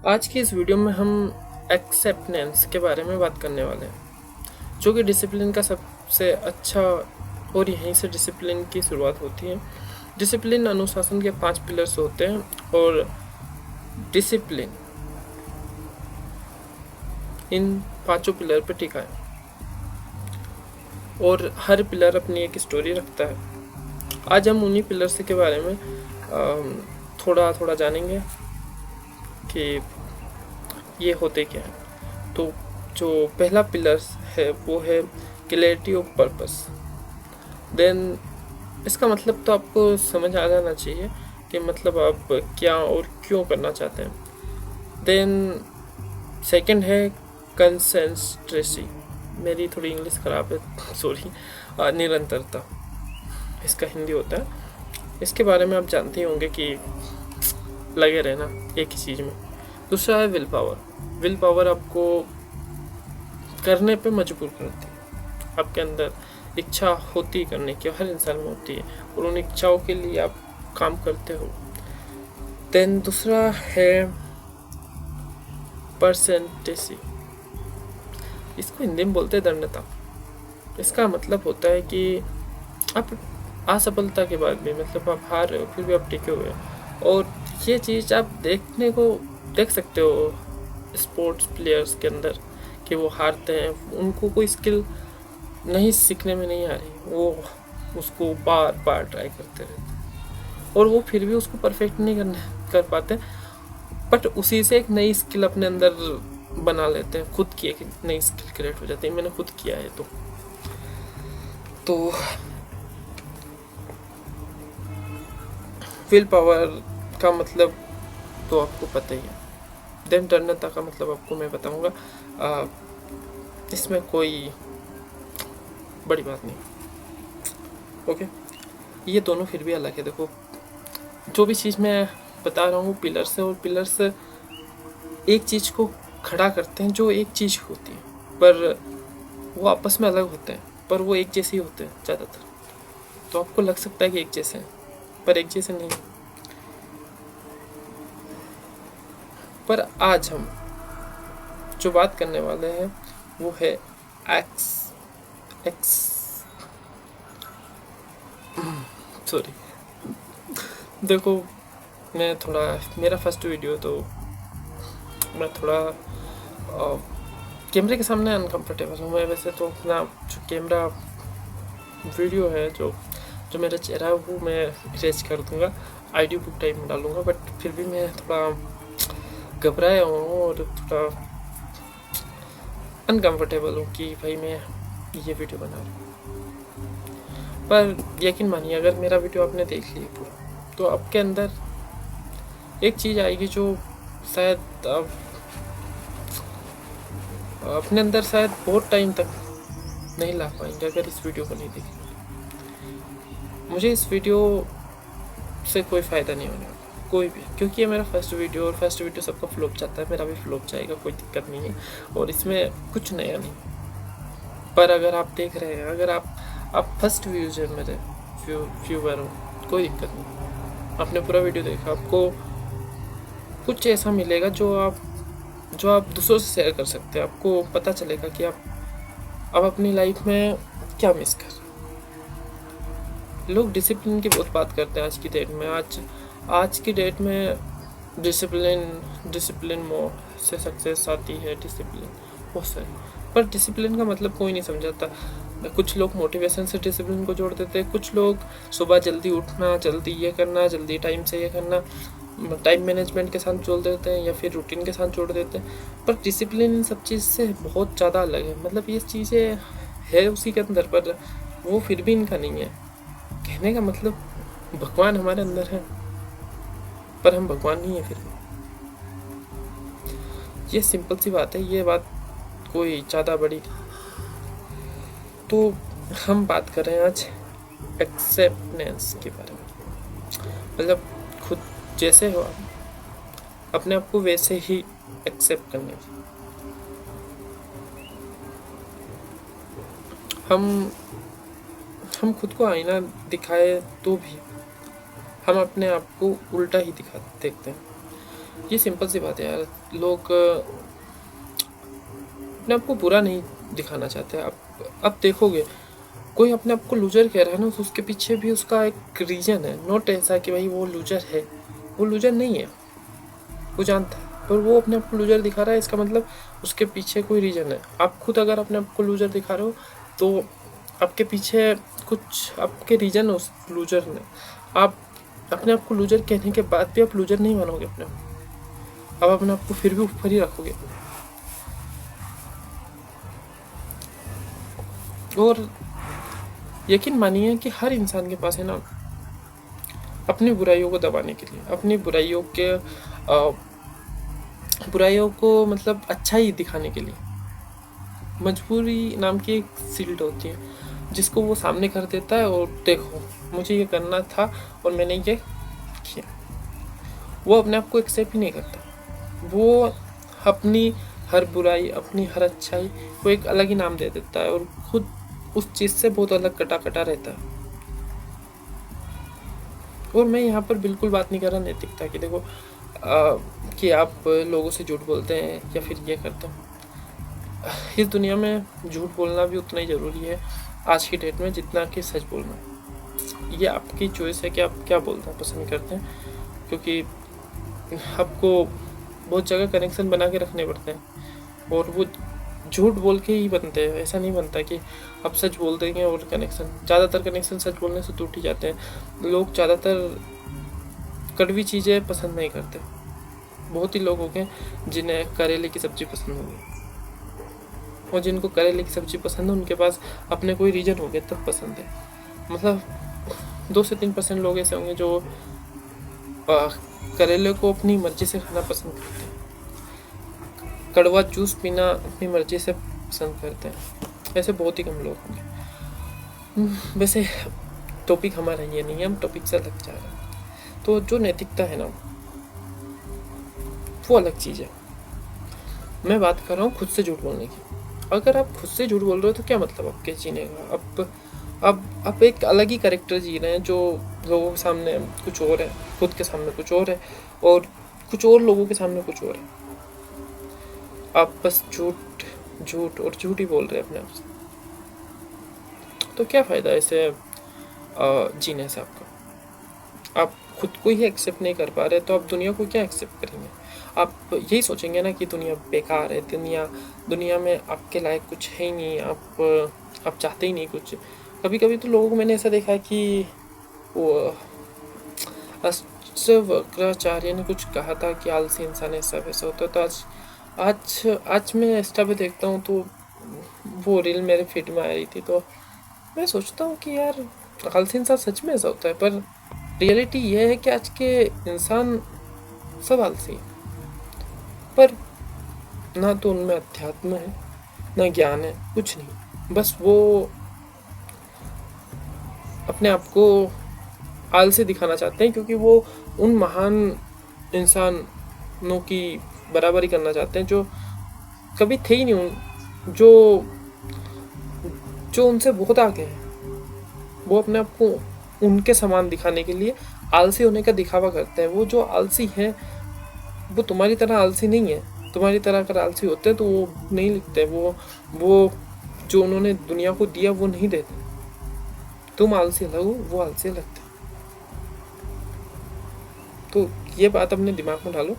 आज की इस वीडियो में हम एक्सेप्टेंस के बारे में बात करने वाले हैं, जो कि डिसिप्लिन का सबसे अच्छा और यहीं से डिसिप्लिन की शुरुआत होती है। डिसिप्लिन अनुशासन के 5 पिलर्स होते हैं और डिसिप्लिन इन 5 पिलर पर टिका है और हर पिलर अपनी एक स्टोरी रखता है। आज हम उन्हीं पिलर्स के बारे में थोड़ा थोड़ा जानेंगे कि ये होते क्या हैं। तो जो पहला पिलर है वो है क्लैरिटी ऑफ पर्पस। देन इसका मतलब तो आपको समझ आ जाना चाहिए कि मतलब आप क्या और क्यों करना चाहते हैं। देन सेकंड है कंसिस्टेंसी। मेरी थोड़ी इंग्लिश ख़राब है, सॉरी। निरंतरता इसका हिंदी होता है। इसके बारे में आप जानते ही होंगे कि लगे रहना एक ही चीज़ में। दूसरा है विल पावर। विल पावर आपको करने पे मजबूर करती है। आपके अंदर इच्छा होती करने की, हर इंसान में होती है और उन इच्छाओं के लिए आप काम करते हो। देन दूसरा है परसेंटेसी। इसको हिंदी में बोलते हैं दृढ़ता। इसका मतलब होता है कि आप असफलता के बाद भी, मतलब आप हार रहे हो फिर भी आप टिके हुए हो। और ये चीज़ आप देख सकते हो स्पोर्ट्स प्लेयर्स के अंदर कि वो हारते हैं, उनको कोई स्किल नहीं सीखने में नहीं आ रही, वो उसको बार बार ट्राई करते रहते हैं और वो फिर भी उसको परफेक्ट नहीं कर पाते, बट उसी से एक नई स्किल अपने अंदर बना लेते हैं। खुद की एक नई स्किल क्रिएट हो जाती है। मैंने खुद किया है। तो विल पावर का मतलब तो आपको पता ही है। देन दृढ़ता का मतलब आपको मैं बताऊंगा। इसमें कोई बड़ी बात नहीं। ओके, ये दोनों फिर भी अलग है। देखो, जो भी चीज़ मैं बता रहा हूँ पिलर्स है, और पिलर्स एक चीज़ को खड़ा करते हैं जो एक चीज़ होती है, पर वो आपस में अलग होते हैं, पर वो एक जैसे ही होते हैं ज़्यादातर। तो आपको लग सकता है कि एक जैसे हैं, पर एक जैसे नहीं। पर आज हम जो बात करने वाले हैं वो है एक्स सॉरी। देखो, मैं थोड़ा, मेरा फर्स्ट वीडियो, तो मैं थोड़ा कैमरे के सामने अनकंफर्टेबल हूँ। मैं वैसे तो अपना जो कैमरा वीडियो है, जो मेरा चेहरा है, वो मैं इरेज कर दूँगा, आईडी बुक टाइप में डालूँगा, बट फिर भी मैं थोड़ा घबराया हूँ और थोड़ा अनकंफर्टेबल हूँ कि भाई मैं ये वीडियो बना रहा हूँ। पर यकीन मानिए, अगर मेरा वीडियो आपने देख लिया पूरा, तो आपके अंदर एक चीज़ आएगी जो शायद आप अपने अंदर शायद बहुत टाइम तक नहीं ला पाएंगे अगर इस वीडियो को नहीं देखेंगे। मुझे इस वीडियो से कोई फ़ायदा नहीं होने वाला, कोई भी, क्योंकि ये मेरा फर्स्ट वीडियो, और फर्स्ट वीडियो सबका फ्लॉप जाता है, मेरा भी फ्लॉप जाएगा, कोई दिक्कत नहीं है, और इसमें कुछ नया नहीं। पर अगर आप देख रहे हैं, अगर आप फर्स्ट व्यूज है, मेरे व्यूवर हो, कोई दिक्कत नहीं। आपने पूरा वीडियो देखा, आपको कुछ ऐसा मिलेगा जो आप दूसरों से शेयर कर सकते हैं। आपको पता चलेगा कि आप अपनी लाइफ में क्या मिस कर रहे हैं। लोग डिसिप्लिन की बहुत बात करते हैं आज की डेट में। आज की डेट में डिसिप्लिन मोड से सक्सेस आती है, डिसिप्लिन बहुत सारी, पर डिसिप्लिन का मतलब कोई नहीं समझाता। कुछ लोग मोटिवेशन से डिसिप्लिन को जोड़ देते हैं, कुछ लोग सुबह जल्दी उठना, जल्दी ये करना, जल्दी टाइम से ये करना, टाइम मैनेजमेंट के साथ जोड़ देते हैं, या फिर रूटीन के साथ जोड़ देते हैं। पर डिसिप्लिन इन सब चीज़ से बहुत ज़्यादा अलग है। मतलब ये चीज़ें है उसी के अंदर, पर वो फिर भी इनका नहीं है। कहने का मतलब, भगवान हमारे अंदर है, पर हम भगवान नहीं है फिर भी। ये सिंपल सी बात है, ये बात कोई ज़्यादा बड़ी नहीं। तो हम बात कर रहे हैं आज एक्सेप्टेंस के बारे में। मतलब खुद जैसे हो आप, अपने आप को वैसे ही एक्सेप्ट करने की। हम खुद को आईना दिखाए तो भी हम अपने आप को उल्टा ही देखते हैं। ये सिंपल सी बात है यार। लोग अपने आप को बुरा नहीं दिखाना चाहते। अब देखोगे कोई अपने आप को लूजर कह रहा है ना, तो उसके पीछे भी उसका एक रीजन है। नोट ऐसा कि भाई वो लूजर है, वो लूजर नहीं है, वो जानता है, पर वो अपने आप को लूजर दिखा रहा है, इसका मतलब उसके पीछे कोई रीजन है। आप खुद अगर अपने आप को लूजर दिखा रहे हो तो आपके पीछे कुछ आपके रीजन है उस लूजर में। आप अपने आप को लूजर कहने के बाद भी आप लूजर नहीं मानोगे अपने आप अपने आप को फिर भी ऊपर ही रखोगे। और यकीन मानिए कि हर इंसान के पास है ना, अपनी बुराइयों को दबाने के लिए, अपनी बुराइयों को मतलब अच्छा ही दिखाने के लिए मजबूरी नाम की एक सील्ड होती है, जिसको वो सामने कर देता है और देखो मुझे ये करना था और मैंने ये किया। वो अपने आप को एक्सेप्ट ही नहीं करता। वो अपनी हर बुराई, अपनी हर अच्छाई को एक अलग ही नाम दे देता है और खुद उस चीज़ से बहुत अलग कटा कटा रहता है। और मैं यहाँ पर बिल्कुल बात नहीं कर रहा नैतिकता की। देखो कि आप लोगों से झूठ बोलते हैं या फिर ये करते हैं, इस दुनिया में झूठ बोलना भी उतना ही ज़रूरी है आज की डेट में जितना कि सच बोलना। ये आपकी चॉइस है कि आप क्या बोलना पसंद करते हैं, क्योंकि आपको बहुत जगह कनेक्शन बना के रखने पड़ते हैं और वो झूठ बोल के ही बनते हैं। ऐसा नहीं बनता कि आप सच बोल देंगे और ज़्यादातर कनेक्शन सच बोलने से टूट ही जाते हैं। लोग ज़्यादातर कड़वी चीज़ें पसंद नहीं करते। बहुत ही लोग हो गए जिन्हें करेले की सब्ज़ी पसंद होगी, और जिनको करेले की सब्ज़ी पसंद है उनके पास अपने कोई रीज़न हो गया तब पसंद है। मतलब 2 से 3% लोग ऐसे होंगे जो करेले को अपनी मर्ज़ी से खाना पसंद करते हैं, कड़वा जूस पीना अपनी मर्ज़ी से पसंद करते हैं। ऐसे बहुत ही कम लोग होंगे। वैसे टॉपिक हमारा ये नहीं है, हम टॉपिक से अलग जा रहे हैं। तो जो नैतिकता है ना, वो अलग चीज़ है। मैं बात कर रहा हूँ खुद से झूठ बोलने की। अगर आप खुद से झूठ बोल रहे हो तो क्या मतलब आपके जीने का? अब आप एक अलग ही कैरेक्टर जी रहे हैं जो लोगों के सामने कुछ और है, खुद के सामने कुछ और है और कुछ और लोगों के सामने कुछ और है। आप बस झूठ झूठ और झूठ ही बोल रहे हैं अपने आप से। तो क्या फ़ायदा ऐसे जीने से आपका? आप खुद को ही एक्सेप्ट नहीं कर पा रहे तो आप दुनिया को क्या एक्सेप्ट करेंगे? आप यही सोचेंगे ना कि दुनिया बेकार है, दुनिया में आपके लायक कुछ है ही नहीं, आप चाहते ही नहीं कुछ। कभी कभी तो लोगों को मैंने ऐसा देखा है कि वो अष्टावक्राचार्य ने कुछ कहा था कि आलसी इंसान ऐसा वैसा होता है। तो आज मैं इंस्टा पे देखता हूँ तो वो रील मेरे फीड में आ रही थी, तो मैं सोचता हूँ कि यार आलसी इंसान सच में ऐसा होता है। पर रियलिटी ये है कि आज के इंसान सब आलसी है, पर ना तो उनमें अध्यात्म है ना ज्ञान है, कुछ नहीं। बस वो अपने आप को आलसी दिखाना चाहते हैं क्योंकि वो उन महान इंसानों की बराबरी करना चाहते हैं जो कभी थे ही नहीं, जो उनसे बहुत आगे हैं। वो अपने आप को उनके समान दिखाने के लिए आलसी होने का दिखावा करते हैं। वो जो आलसी है वो तुम्हारी तरह आलसी नहीं है। तुम्हारी तरह अगर आलसी होते तो वो नहीं लिखते। वो जो उन्होंने दुनिया को दिया वो नहीं देते। तुम आलसी अलग हो, वो आलसी अलग थे। तो ये बात अपने दिमाग में डालो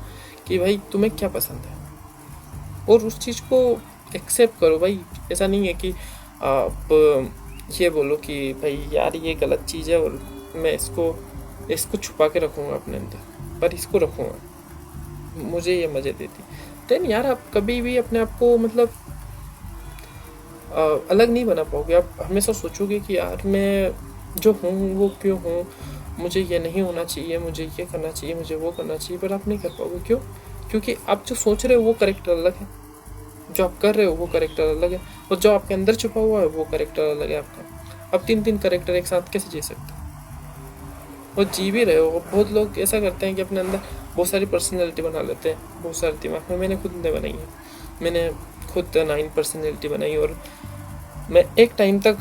कि भाई तुम्हें क्या पसंद है और उस चीज़ को एक्सेप्ट करो। भाई ऐसा नहीं है कि आप ये बोलो कि भाई यार ये गलत चीज़ है और मैं इसको छुपा के रखूँगा अपने अंदर, पर इसको रखूँगा, मुझे ये मज़े देती। देन यार आप कभी भी अपने आप को मतलब अलग नहीं बना पाओगे। आप हमेशा सोचोगे कि यार मैं जो हूँ वो क्यों हूँ, मुझे ये नहीं होना चाहिए, मुझे ये करना चाहिए, मुझे वो करना चाहिए, पर आप नहीं कर पाओगे। क्यों? क्योंकि आप जो सोच रहे हो वो कैरेक्टर अलग है, जो आप कर रहे हो वो कैरेक्टर अलग है, और जो आपके अंदर छुपा हुआ है वो कैरेक्टर अलग है आपका। अब 3 कैरेक्टर एक साथ कैसे जी सकते हो? और जी भी रहे हो। बहुत लोग ऐसा करते हैं कि अपने अंदर बहुत सारी पर्सनैलिटी बना लेते हैं, बहुत सारे दिमाग में। मैंने खुद ने बनाई है, मैंने खुद 9 पर्सनैलिटी बनाई और मैं एक टाइम तक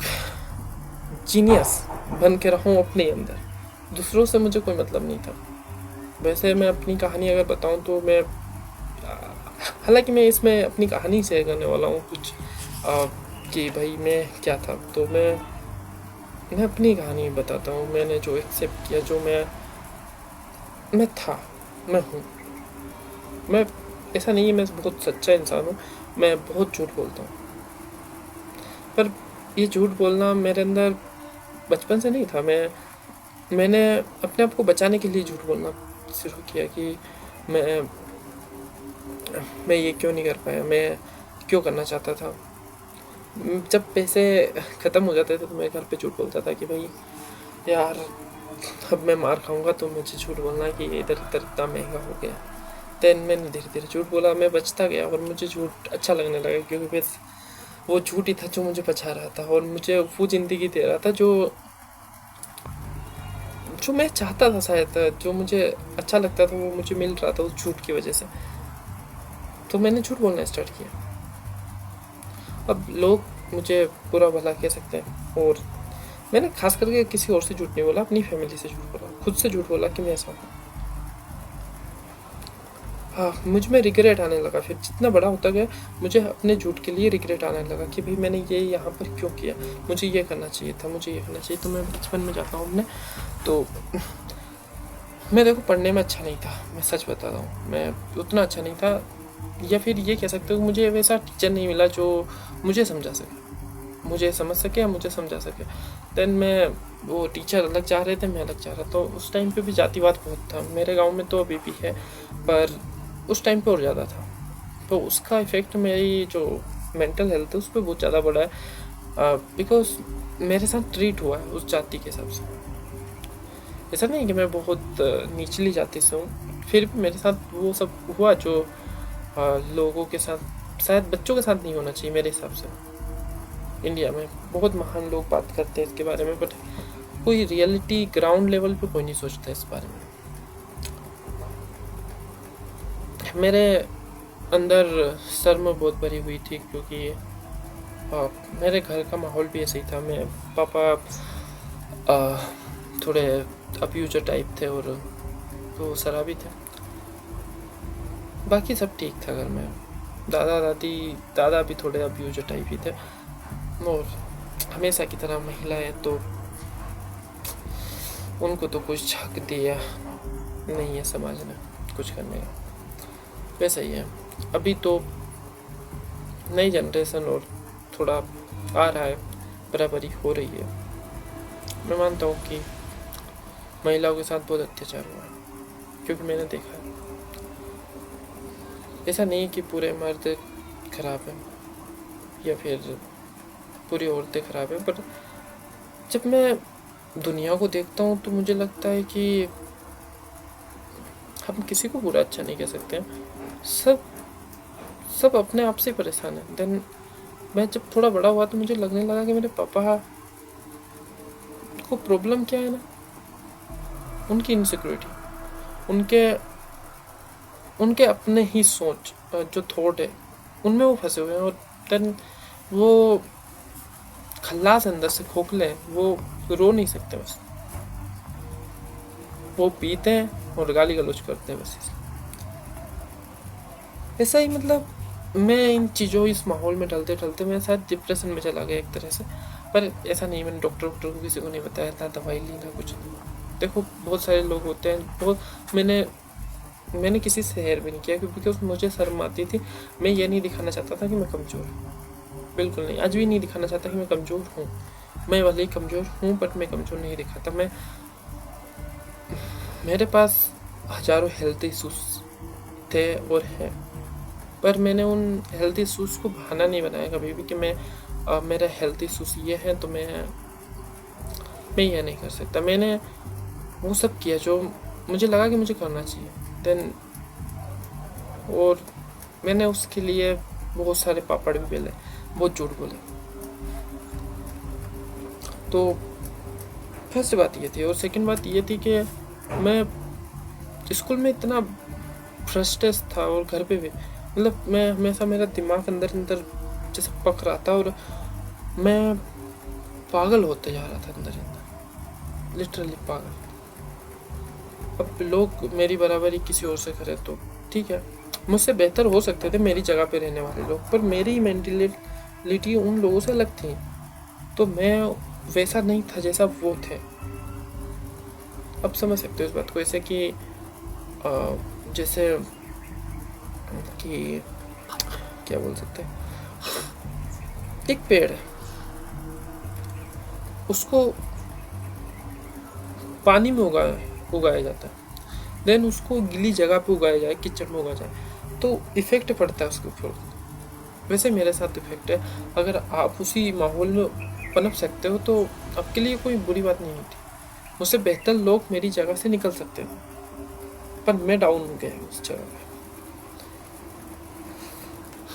जीनियस बन के रहा हूँ अपने अंदर। दूसरों से मुझे कोई मतलब नहीं था। वैसे मैं अपनी कहानी अगर बताऊं तो मैं, हालांकि मैं इसमें अपनी कहानी शेयर करने वाला हूँ कुछ, कि भाई मैं क्या था। तो मैं अपनी कहानी बताता हूँ। मैंने जो एक्सेप्ट किया, जो मैं था, मैं हूँ। मैं, ऐसा नहीं है मैं बहुत सच्चा इंसान हूँ, मैं बहुत झूठ बोलता हूँ। पर ये झूठ बोलना मेरे अंदर बचपन से नहीं था। मैंने अपने आप को बचाने के लिए झूठ बोलना शुरू किया कि मैं मैं ये क्यों नहीं कर पाया, मैं क्यों करना चाहता था। जब पैसे ख़त्म हो जाते थे तो मैं घर पे झूठ बोलता था कि भाई यार अब मैं मार खाऊंगा, तो मुझे झूठ बोलना कि इधर इधर इतना महंगा हो गया। देन मैंने धीरे धीरे झूठ बोला, मैं बचता गया और मुझे झूठ अच्छा लगने लगा, क्योंकि बस वो झूठ ही था जो मुझे बचा रहा था और मुझे वो ज़िंदगी दे रहा था जो जो मैं चाहता था। शायद जो मुझे अच्छा लगता था वो मुझे मिल रहा था उस झूठ की वजह से। तो मैंने झूठ बोलना स्टार्ट किया। अब लोग मुझे बुरा भला कह सकते हैं, और मैंने खास करके किसी और से झूठ नहीं बोला, अपनी फैमिली से झूठ बोला, खुद से झूठ बोला कि मैं ऐसा हूँ। हाँ, मुझ में रिग्रेट आने लगा। फिर जितना बड़ा होता गया मुझे अपने झूठ के लिए रिग्रेट आने लगा कि भाई मैंने ये यहाँ पर क्यों किया, मुझे ये करना चाहिए था, मुझे ये करना चाहिए। तो मैं बचपन में जाता हूँ अपने, तो मैं देखो पढ़ने में अच्छा नहीं था, मैं सच बताता हूँ, मैं उतना अच्छा नहीं था। या फिर ये कह सकते हो मुझे वैसा टीचर नहीं मिला जो मुझे समझा सके, मुझे समझ सके या मुझे समझा सके। देन मैं, वो टीचर अलग चाह रहे थे, मैं अलग चाह रहा। तो उस टाइम पे भी जातिवाद बहुत था मेरे गांव में, तो अभी भी है, पर उस टाइम पे और ज़्यादा था। तो उसका इफ़ेक्ट मेरी जो मेंटल हेल्थ है उस पर बहुत ज़्यादा पड़ा है, बिकॉज मेरे साथ ट्रीट हुआ है उस जाति के हिसाब से। ऐसा नहीं कि मैं बहुत निचली जाति से हूँ, फिर भी मेरे साथ वो सब हुआ जो लोगों के साथ, शायद बच्चों के साथ नहीं होना चाहिए मेरे हिसाब से। इंडिया में बहुत महान लोग बात करते हैं इसके बारे में, बट कोई रियलिटी ग्राउंड लेवल पे कोई नहीं सोचता इस बारे में। मेरे अंदर शर्म बहुत भरी हुई थी, क्योंकि मेरे घर का माहौल भी ऐसे ही था। मैं पापा थोड़े अब्यूजर टाइप थे और वो शराबी थे। बाकी सब ठीक था घर में। दादा भी थोड़े अब्यूजर टाइप ही थे, और हमेशा की तरह महिलाएं तो उनको तो कुछ हक दिया नहीं है समाज ने कुछ करने का। वैसा ही है। अभी तो नई जनरेशन और थोड़ा आ रहा है, बराबरी हो रही है। मैं मानता हूँ कि महिलाओं के साथ बहुत अत्याचार हुआ है, क्योंकि मैंने देखा है। ऐसा नहीं कि पूरे मर्द खराब हैं या फिर पूरी औरतें खराब हैं, पर जब मैं दुनिया को देखता हूँ तो मुझे लगता है कि हम किसी को बुरा अच्छा नहीं कह सकते हैं। सब अपने आप से परेशान है। देन मैं जब थोड़ा बड़ा हुआ तो मुझे लगने लगा कि मेरे पापा को प्रॉब्लम क्या है ना, उनकी इनसिक्योरिटी, उनके उनके अपने ही सोच, जो थॉट है उनमें वो फंसे हुए हैं। और देन वो खल्लास अंदर से खोखले हैं, वो रो नहीं सकते, बस वो पीते हैं और गाली गलौज करते हैं, बस ऐसा ही। मतलब मैं इन चीज़ों, इस माहौल में ढलते ढलते मैं शायद डिप्रेशन में चला गया एक तरह से। पर ऐसा नहीं, मैंने डॉक्टर को किसी को नहीं बताया था, दवाई ली ना कुछ। देखो बहुत सारे लोग होते हैं, बहुत मैंने किसी से शेयर भी नहीं किया, क्योंकि मुझे शर्म आती थी। मैं ये नहीं दिखाना चाहता था कि मैं कमज़ोर हूँ, बिल्कुल नहीं। आज भी नहीं दिखाना चाहता कि मैं कमज़ोर हूँ। मैं भले ही कमज़ोर हूँ, बट मैं कमज़ोर नहीं दिखाता। मेरे पास हज़ारों हेल्थ इशूज़ थे और हैं, पर मैंने उन हेल्थ इशूज़ को बहाना नहीं बनाया कभी भी कि मेरा हेल्थ इशूज़ ये है तो मैं ये नहीं कर सकता। मैंने वो सब किया जो मुझे लगा कि मुझे करना चाहिए। देन और मैंने उसके लिए बहुत सारे पापड़ भी बेले, बहुत झूठ बोले। तो फर्स्ट बात ये थी, और सेकंड बात ये थी कि मैं स्कूल में इतना फ्रस्ट्रेट था, और घर पे भी, मतलब मैं हमेशा, मेरा दिमाग अंदर अंदर जैसे पक रहा था, और मैं पागल होते जा रहा था अंदर अंदर, लिटरली पागल। अब लोग मेरी बराबरी किसी और से करें तो ठीक है, मुझसे बेहतर हो सकते थे मेरी जगह पे रहने वाले लोग, पर मेरी मेंटेलिटी उन लोगों से अलग थी, तो मैं वैसा नहीं था जैसा वो थे। अब समझ सकते हो इस बात को, ऐसे कि जैसे कि क्या बोल सकते हैं, एक पेड़ है, उसको पानी में उगाया जाता है, देन उसको गीली जगह पे उगाया जाए, किचन में उगाया जाए तो इफेक्ट पड़ता है उसके ऊपर। वैसे मेरे साथ इफेक्ट है, अगर आप उसी माहौल में पनप सकते हो तो आपके लिए कोई बुरी बात नहीं होती। मुझसे बेहतर लोग मेरी जगह से निकल सकते हैं, पर मैं डाउन हो गया उस जगह पे।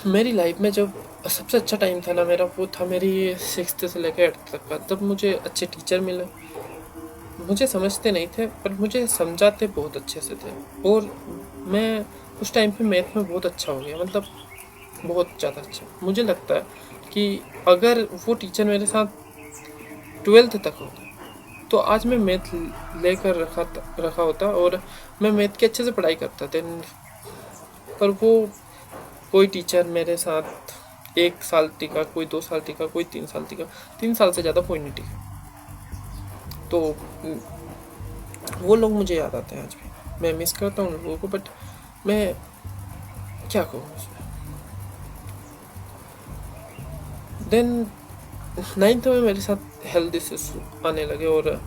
मेरी लाइफ में जब सबसे अच्छा टाइम था ना मेरा, वो था मेरी 6th से लेकर 8th तक का। तब मुझे अच्छे टीचर मिले, मुझे समझते नहीं थे पर मुझे समझाते बहुत अच्छे से थे, और मैं उस टाइम पे मैथ में बहुत अच्छा हो गया, मतलब बहुत ज़्यादा अच्छा। मुझे लगता है कि अगर वो टीचर मेरे साथ 12th तक होता तो आज मैं मैथ लेकर रखा होता और मैं मैथ के अच्छे से पढ़ाई करता था। पर वो कोई टीचर मेरे साथ 1 साल टिका, कोई 2 साल टिका, कोई 3 साल टिका, 3 साल से ज़्यादा कोई नहीं टिका। तो वो लोग मुझे याद आते हैं आज भी, मैं मिस करता हूँ उन लोगों को, बट मैं क्या कहूँ उसमें। देन 9th में मेरे साथ हेल्थ इश्यूज आने लगे और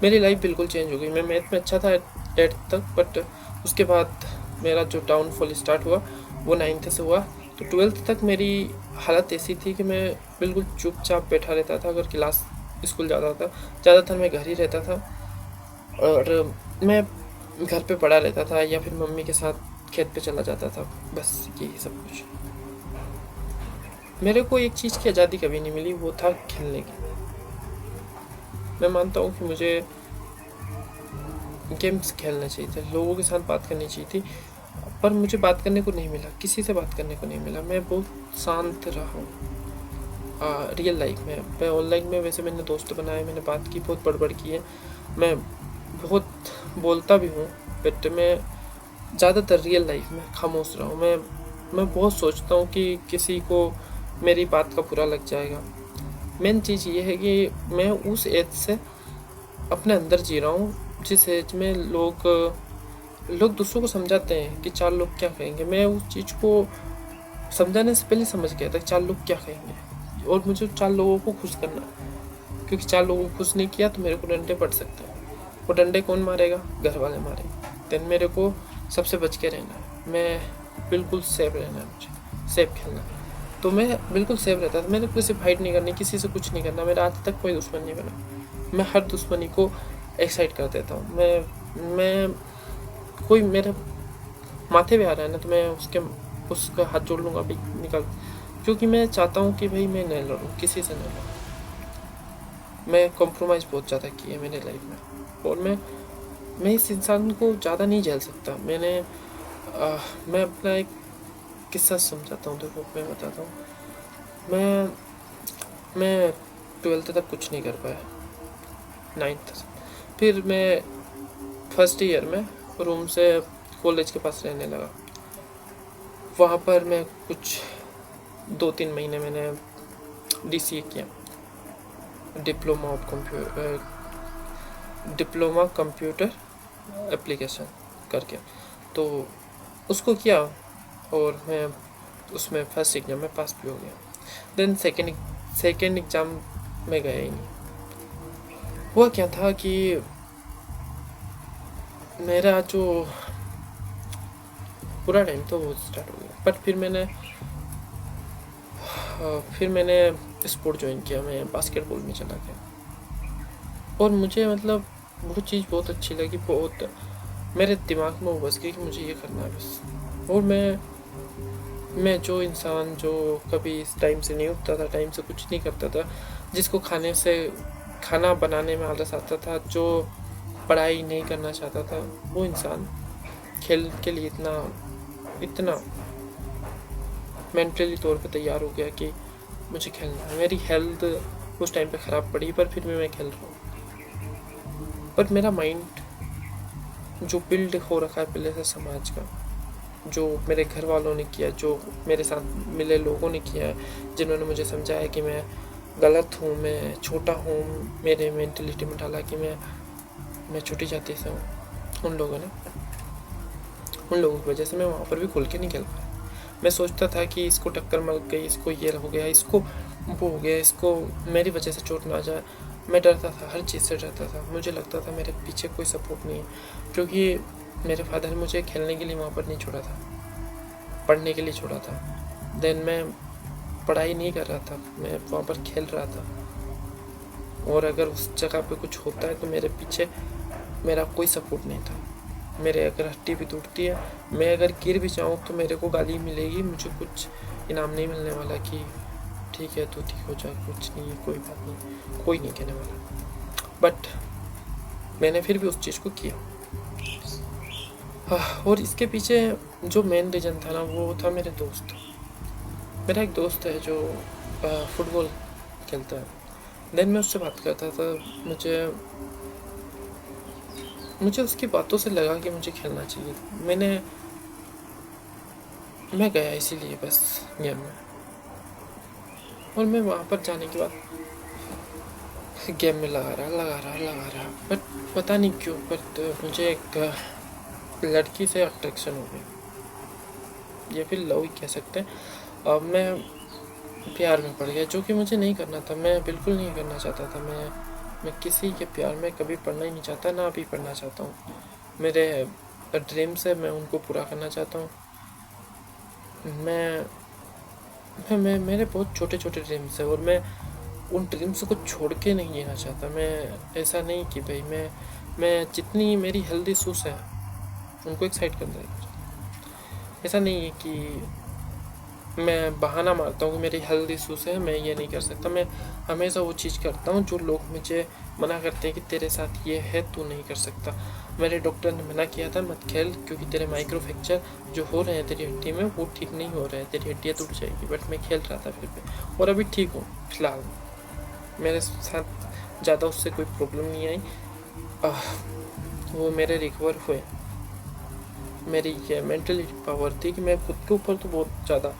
मेरी लाइफ बिल्कुल चेंज हो गई। मैं मैथ में अच्छा था 8th तक, बट उसके बाद मेरा जो डाउनफॉल स्टार्ट हुआ वो 9th से हुआ। तो 12th तक मेरी हालत ऐसी थी कि मैं बिल्कुल चुपचाप बैठा रहता था। अगर क्लास स्कूल जाता था, ज़्यादातर मैं घर ही रहता था और मैं घर पे पड़ा रहता था या फिर मम्मी के साथ खेत पे चला जाता था, बस यही सब कुछ। मेरे को एक चीज़ की आज़ादी कभी नहीं मिली, वो था खेलने की। मैं मानता हूँ कि मुझे गेम्स खेलना चाहिए था, लोगों के साथ बात करनी चाहिए थी, पर मुझे बात करने को नहीं मिला, किसी से बात करने को नहीं मिला। मैं बहुत शांत रहा हूँ रियल लाइफ में। मैं ऑनलाइन में वैसे मैंने दोस्त बनाए, मैंने बात की, बहुत बड़बड़ की है, मैं बहुत बोलता भी हूँ, बट मैं ज़्यादातर रियल लाइफ में खामोश रहा हूँ। मैं बहुत सोचता हूँ कि किसी को मेरी बात का बुरा लग जाएगा। मेन चीज़ ये है कि मैं उस एज से अपने अंदर जी रहा हूँ जिस एज में लोग दूसरों को समझाते हैं कि 4 लोग क्या कहेंगे। मैं उस चीज़ को समझाने से पहले समझ गया था 4 लोग क्या कहेंगे, और मुझे 4 लोगों को खुश करना है, क्योंकि 4 लोगों को खुश नहीं किया तो मेरे को डंडे पड़ सकते हैं। वो डंडे कौन मारेगा? घर वाले मारेंगे। देन मेरे को सबसे बच के रहना है, मैं बिल्कुल सेफ रहना है, मुझे सेफ खेलना है। तो मैं बिल्कुल सेफ रहता था, मैंने किसी से फाइट नहीं करनी, किसी से कुछ नहीं करना। मेरा आज तक कोई दुश्मन नहीं बना। मैं हर दुश्मनी को एक्साइट कर देता हूँ। मैं कोई मेरे माथे पे आ रहा है ना तो मैं उसका हाथ जोड़ लूँगा, भाई निकल, क्योंकि मैं चाहता हूँ कि भाई मैं नहीं लड़ूँ, किसी से नहीं लड़ूँ। मैं कॉम्प्रोमाइज़ बहुत ज़्यादा की है मेरे लाइफ में, और मैं इस इंसान को ज़्यादा नहीं झेल सकता। मैं अपना एक किस्सा समझाता हूँ, देखो मैं बताता हूँ। मैं 12th तक कुछ नहीं कर पाया, 9th फिर मैं फर्स्ट ईयर में रूम से कॉलेज के पास रहने लगा। वहाँ पर मैं कुछ 2-3 महीने मैंने DCA किया, डिप्लोमा कंप्यूटर एप्लीकेशन करके। तो उसको किया और मैं उसमें फर्स्ट एग्जाम में पास भी हो गया। देन सेकेंड एग्ज़ाम में गया ही नहीं। हुआ क्या था कि मेरा जो पूरा टाइम था वो स्टार्ट हो गया, बट फिर मैंने स्पोर्ट ज्वाइन किया, मैं बास्केटबॉल में चला गया। और मुझे मतलब वो चीज़ बहुत अच्छी लगी, बहुत मेरे दिमाग में वो बस गई कि मुझे ये करना है बस। और मैं जो इंसान जो कभी इस टाइम से नहीं उठता था, टाइम से कुछ नहीं करता था, जिसको खाना बनाने में आलस आता था, जो पढ़ाई नहीं करना चाहता था, वो इंसान खेल के लिए इतना मेंटली तौर पे तैयार हो गया कि मुझे खेलना है। मेरी हेल्थ उस टाइम पे ख़राब पड़ी, पर फिर भी मैं खेल रहा हूँ। बट मेरा माइंड जो बिल्ड हो रखा है पहले से समाज का, जो मेरे घर वालों ने किया, जो मेरे साथ मिले लोगों ने किया है, जिन्होंने मुझे समझाया कि मैं गलत हूँ, मैं छोटा हूँ, मेरे मेंटलिटी में डाला कि मैं छोटी जाति से हूँ, उन लोगों की वजह से मैं वहाँ पर भी खुल के नहीं खेल पाया। मैं सोचता था कि इसको टक्कर मल गई, इसको ये हो गया, इसको वो हो गया, इसको मेरी वजह से चोट ना आ जाए। मैं डरता था, हर चीज़ से डरता था। मुझे लगता था मेरे पीछे कोई सपोर्ट नहीं है, क्योंकि मेरे फादर ने मुझे खेलने के लिए वहाँ पर नहीं छोड़ा था, पढ़ने के लिए छोड़ा था। देन मैं पढ़ाई नहीं कर रहा था, मैं वहाँ पर खेल रहा था। और अगर उस जगह पे कुछ होता है तो मेरे पीछे मेरा कोई सपोर्ट नहीं था। मेरे अगर हड्डी भी टूटती है, मैं अगर गिर भी जाऊँ तो मेरे को गाली मिलेगी, मुझे कुछ इनाम नहीं मिलने वाला कि ठीक है तो ठीक हो जाए, कुछ नहीं है, कोई बात नहीं, कोई नहीं कहने वाला। बट मैंने फिर भी उस चीज़ को किया। और इसके पीछे जो मेन रीज़न था ना, वो था मेरे दोस्त। मेरा एक दोस्त है जो फुटबॉल खेलता है। देन मैं उससे बात करता था, मुझे उसकी बातों से लगा कि मुझे खेलना चाहिए। मैं गया इसीलिए बस गेम में, और मैं वहाँ पर जाने के बाद गेम में लगा रहा, बट पता नहीं क्यों, बट मुझे एक लड़की से अट्रैक्शन हो गई, या फिर लव ही कह सकते हैं। अब मैं प्यार में पड़ गया, जो कि मुझे नहीं करना था। मैं बिल्कुल नहीं करना चाहता था। मैं किसी के प्यार में कभी पड़ना ही नहीं चाहता, ना अभी पड़ना चाहता हूँ। मेरे ड्रीम्स है, मैं उनको पूरा करना चाहता हूँ। मैं मेरे बहुत छोटे छोटे ड्रीम्स है, और मैं उन ड्रीम्स को छोड़ के नहीं जीना चाहता। मैं ऐसा नहीं कि भाई मैं जितनी मेरी हेल्थ इशूज़ है उनको एक साइड कर देगा। ऐसा नहीं है कि मैं बहाना मारता हूँ कि मेरी हेल्थ इशूज़ है, मैं ये नहीं कर सकता। मैं हमेशा वो चीज़ करता हूँ जो लोग मुझे मना करते हैं कि तेरे साथ ये है, तू नहीं कर सकता। मेरे डॉक्टर ने मना किया था मत खेल, क्योंकि तेरे माइक्रो फ्रैक्चर जो हो रहे हैं तेरी हड्डी में वो ठीक नहीं हो रहे हैं, तेरी हड्डियाँ टूट जाएगी। बट मैं खेल रहा था फिर भी, और अभी ठीक हूँ फिलहाल। मेरे साथ ज़्यादा उससे कोई प्रॉब्लम नहीं आई। वो मेरे रिकवर हुए। मेरी ये मेंटल पावर थी कि मैं खुद के ऊपर तो बहुत ज़्यादा,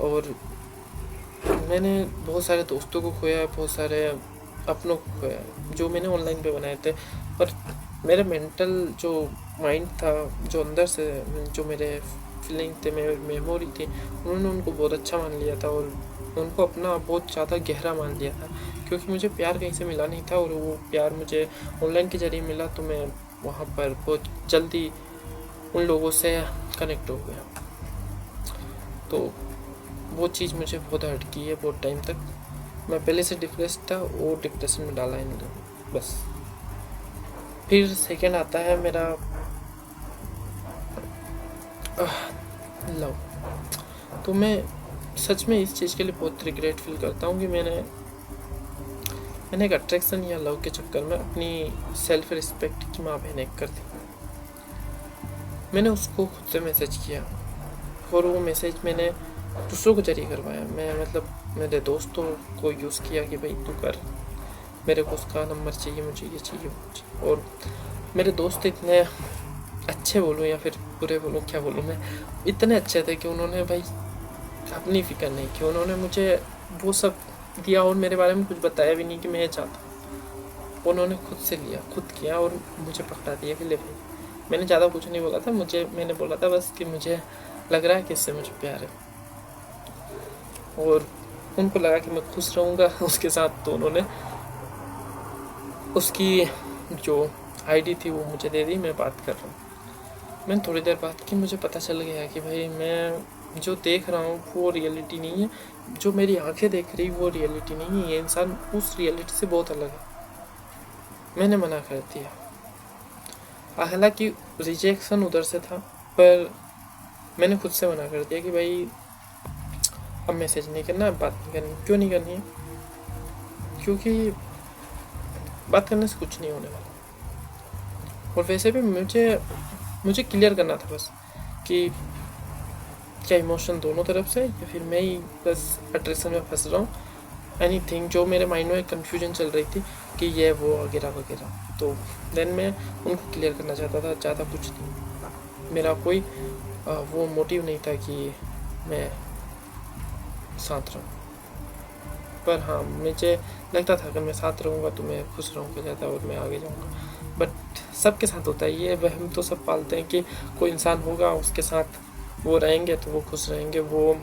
और मैंने बहुत सारे दोस्तों को खोया, बहुत सारे अपनों को खोया जो मैंने ऑनलाइन पे बनाए थे। पर मेरे मेंटल जो माइंड था, जो अंदर से जो मेरे फीलिंग थे, मेरी मेमोरी थी, उन्होंने उनको बहुत अच्छा मान लिया था, और उनको अपना बहुत ज़्यादा गहरा मान लिया था। क्योंकि मुझे प्यार कहीं से मिला नहीं था, और वो प्यार मुझे ऑनलाइन के ज़रिए मिला, तो मैं वहाँ पर बहुत जल्दी उन लोगों से कनेक्ट हो गया। तो वो चीज़ मुझे बहुत हर्ट की है बहुत टाइम तक। मैं पहले से डिप्रेस था, वो डिप्रेशन में डाला इन लोगों बस। फिर सेकंड आता है मेरा लव। तो मैं सच में इस चीज़ के लिए बहुत रिग्रेट फील करता हूँ कि मैंने एक अट्रैक्शन या लव के चक्कर में अपनी सेल्फ रिस्पेक्ट की माँ बहन एक कर दी। मैंने उसको खुद से मैसेज किया, और वो मैसेज मैंने दूसरों को जरिए करवाया। मैं मतलब मेरे दोस्तों को यूज़ किया कि भाई तू कर, मेरे को उसका नंबर चाहिए, मुझे ये चाहिए, वो चाहिए। और मेरे दोस्त इतने अच्छे बोलूँ या फिर बुरे बोलूँ, क्या बोलूँ मैं, इतने अच्छे थे कि उन्होंने भाई अपनी फिक्र नहीं की। उन्होंने मुझे वो सब दिया, और मेरे बारे में कुछ बताया भी नहीं कि मैं ये चाहता हूँ। उन्होंने खुद से लिया, खुद किया, और मुझे पकड़ा दिया कि ले भाई। मैंने ज़्यादा कुछ नहीं बोला था, मैंने बोला था बस कि मुझे लग रहा है कि इससे मुझे प्यार है, और उनको लगा कि मैं खुश रहूँगा उसके साथ। तो उन्होंने उसकी जो आईडी थी वो मुझे दे दी। मैं बात कर रहा हूँ। मैंने थोड़ी देर बात की, मुझे पता चल गया कि भाई मैं जो देख रहा हूँ वो रियलिटी नहीं है, जो मेरी आंखें देख रही वो रियलिटी नहीं है, ये इंसान उस रियलिटी से बहुत अलग है। मैंने मना कर दिया। हालांकि रिजेक्शन उधर से था, पर मैंने खुद से मना कर दिया कि भाई अब मैसेज नहीं करना, बात नहीं करनी। क्यों नहीं करनी है? क्योंकि बात करने से कुछ नहीं होने वाला। और वैसे भी मुझे क्लियर करना था बस कि क्या इमोशन दोनों तरफ से, या फिर मैं ही बस अट्रैक्शन में फंस रहा हूँ। एनीथिंग जो मेरे माइंड में कन्फ्यूजन चल रही थी कि ये वो वगैरह वगैरह। तो देन मैं उनको क्लियर करना चाहता था, ज़्यादा कुछ नहीं। मेरा कोई वो मोटिव नहीं था कि मैं साथ रहूँ, पर हाँ मुझे लगता था अगर मैं साथ रहूँगा तो मैं खुश रहूँगा ज़्यादा और मैं आगे जाऊँगा। बट सबके साथ होता है ये वहम, तो सब पालते हैं कि कोई इंसान होगा उसके साथ वो रहेंगे तो वो खुश रहेंगे, वो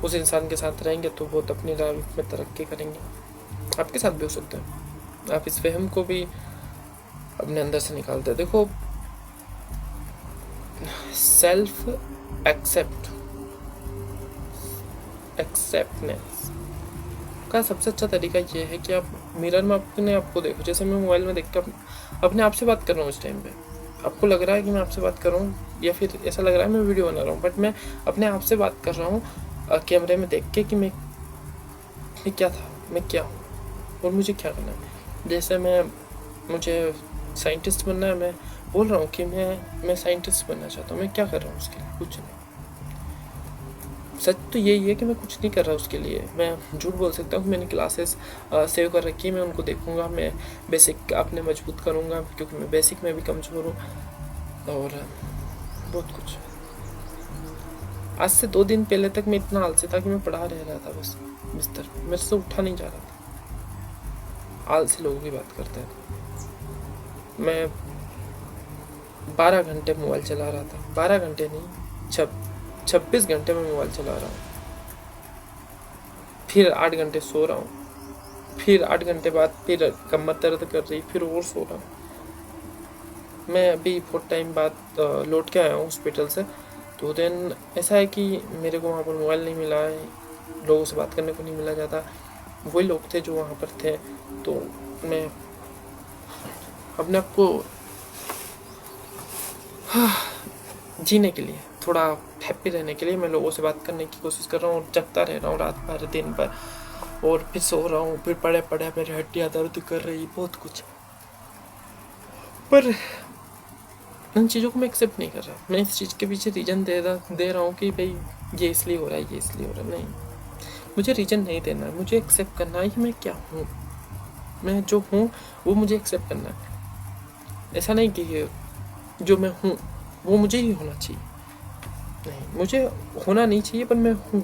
उस इंसान के साथ रहेंगे तो वो तो अपनी लाइफ में तरक्की करेंगे। आपके साथ भी हो सकता है, आप इस वहम को भी अपने अंदर से निकालते हैं। देखो, सेल्फ एक्सेप्टनेस का सबसे अच्छा तरीका ये है कि आप मिरर में अपने आप को देखो। जैसे मैं मोबाइल में देख कर अपने आप से बात कर रहा हूँ इस टाइम पे, आपको लग रहा है कि मैं आपसे बात कर रहा हूँ या फिर ऐसा लग रहा है मैं वीडियो बना रहा हूँ, बट मैं अपने आप से बात कर रहा हूँ कैमरे में देख के कि मैं क्या था, मैं क्या हूँ और मुझे क्या करना है। जैसे मुझे साइंटिस्ट बनना है, मैं बोल रहा हूँ कि मैं साइंटिस्ट बनना चाहता हूँ। मैं क्या कर रहा हूँ उसके लिए? कुछ नहीं। सच तो यही है कि मैं कुछ नहीं कर रहा उसके लिए। मैं झूठ बोल सकता हूँ कि मैंने क्लासेस सेव कर रखी है, मैं उनको देखूँगा, मैं बेसिक अपने मजबूत करूँगा क्योंकि मैं बेसिक में भी कमज़ोर हूँ, और बहुत कुछ। आज से 2 दिन पहले तक मैं इतना आलसी था कि मैं पढ़ा रहा था बस बिस्तर, मेरे से उठा नहीं जा रहा था। आलसी लोगों की बात करते हैं। मैं 12 घंटे मोबाइल चला रहा था, 12 घंटे नहीं 26 घंटे में मोबाइल चला रहा हूँ, फिर 8 घंटे सो रहा हूँ, फिर 8 घंटे बाद फिर कमर दर्द कर रही, फिर और सो रहा हूँ। मैं अभी बहुत टाइम बाद लौट के आया हूँ हॉस्पिटल से। तो देन ऐसा है कि मेरे को वहाँ पर मोबाइल नहीं मिला है, लोगों से बात करने को नहीं मिला जाता, वही लोग थे जो वहाँ पर थे। तो मैं अपने आप को जीने के लिए, थोड़ा हैप्पी रहने के लिए मैं लोगों से बात करने की कोशिश कर रहा हूँ, जगता रह रहा हूँ रात भर दिन भर, और फिर सो रहा हूँ, फिर पड़े पड़े मेरी हड्डियाँ दर्द कर रही, बहुत कुछ। पर उन चीज़ों को मैं एक्सेप्ट नहीं कर रहा। मैं इस चीज़ के पीछे रीज़न दे रहा हूँ कि भाई ये इसलिए हो रहा है, ये इसलिए हो रहा है। नहीं, मुझे रीज़न नहीं देना है, मुझे एक्सेप्ट करना है कि मैं क्या हूँ। मैं जो हूँ वो मुझे एक्सेप्ट करना है। ऐसा नहीं कि जो मैं हूँ वो मुझे ही होना चाहिए, नहीं, मुझे होना नहीं चाहिए, पर मैं हूँ,